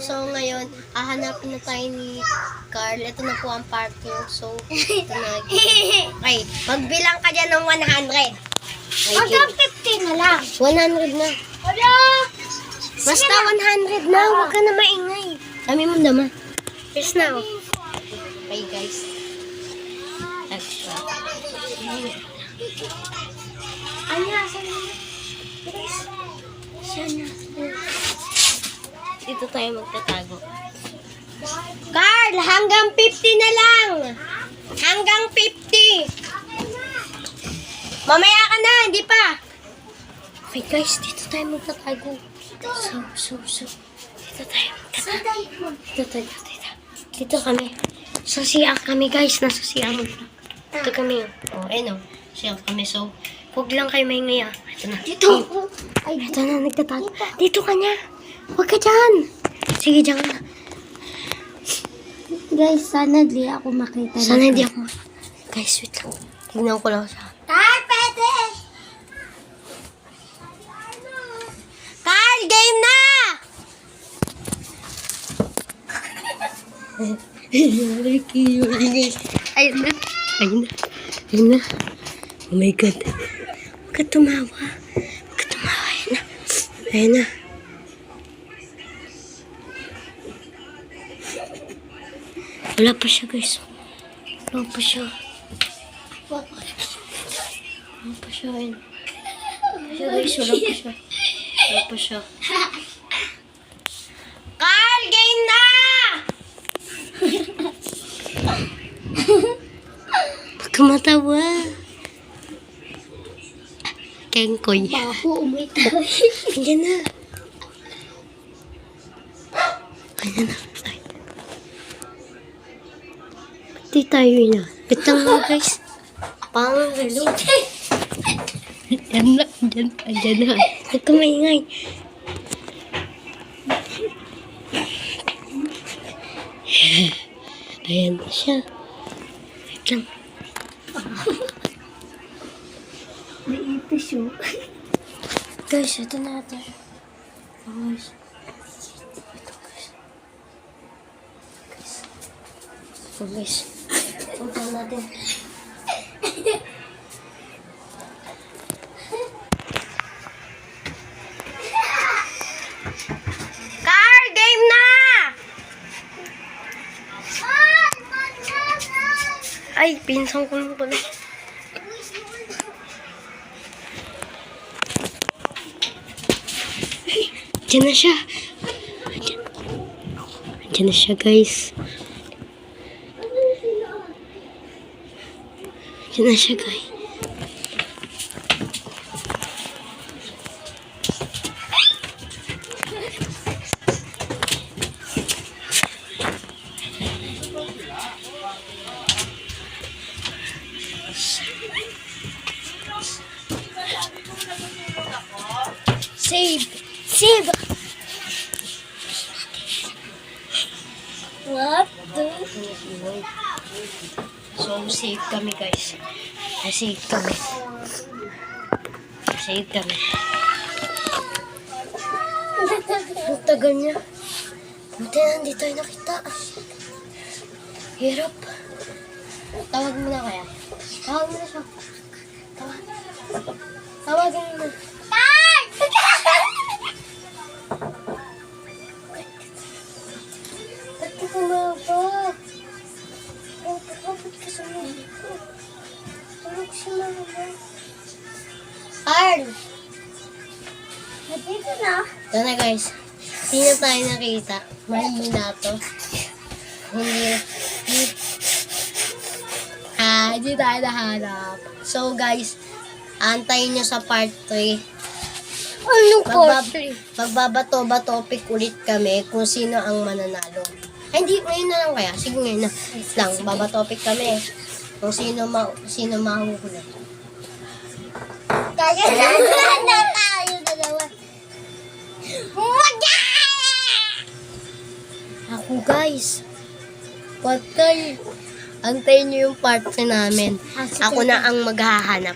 So ngayon, hahanapin na tayo ni Carl. Ito na po ang parking. So, ito na. Okay, magbilang ka dyan ng 100. Hanggang 50 na lang. 100 na. Wala! Basta 100 na. Huwag ka na maingay. Dami mo naman. Yes na. Oh. Okay, guys. Extra. Anya, saan na? Saan na? Dito tayo magtatago. Carl, hanggang 50 na lang. Hanggang 50. Mamaya ka na, hindi pa. Okay guys, dito tayo magtatago. So. Dito tayo magtatago. Dito kami. Sa CR kami guys, nasa CR mo. Dito kami. Oh, ayun oh. CR kami. So, huwag lang kayo maingay ah. Ito na. Dito. Ito na, nagtatago. Dito ka niya. Huwag ka dyan. Sige, dyan ka na. Guys, sana di ako makita. Sana hindi ako Guys, wait lang. Tignan ko lang siya. Carl, pwede! Carl, game na! Ayun na. Ayun na. Oh my God. Huwag ka tumawa. Ayun na. Ayun na. Wala pa siya, guys. Wala pa siya. Ayun. Guys, wala pa siya. Carl, game na! Huwag ka matawa. Kengkoy. Baho, umay tayo. Ayan na. Ayan na. Ay. Pati tayo na. Bitang mo, guys. Pang hello. Ayan na. Ayan na. Huwag ka maingay. Ayan na siya. Wait lang. May itis yun. Guys, ito na tayo. Guys. Ito, guys. So, guys. Punta natin. Carl, game na! Ay, pinsang ko lang pala. Diyan na siya. Diyan na siya, guys. Diyan na siya, guys. Save! What? So, save kami, guys. Save kami. Ang tagal niya. Buti na, hindi tayo nakita. Hirap. Tawag mo na kaya. Tawag mo na siya. Tawagin mo na. Ba't ka kumabot? Ba't ka sumabot? Tulog si mama. Carl! Dito na. Ito na guys. Hindi na tayo nakita. Mali na to. Hindi tayo nahanap. So guys, antayin nyo sa part 3. Anong country? Magbabato-topic ulit kami kung sino ang mananalo. Ay, hindi, ngayon na lang kaya. Sige, ngayon na. Wait lang, babatopic kami. Kung sino mahuhula. Kaya na tayo dalawa. Ako guys. Patay. Antayin nyo yung part 3 namin. Ako na ang maghahanap.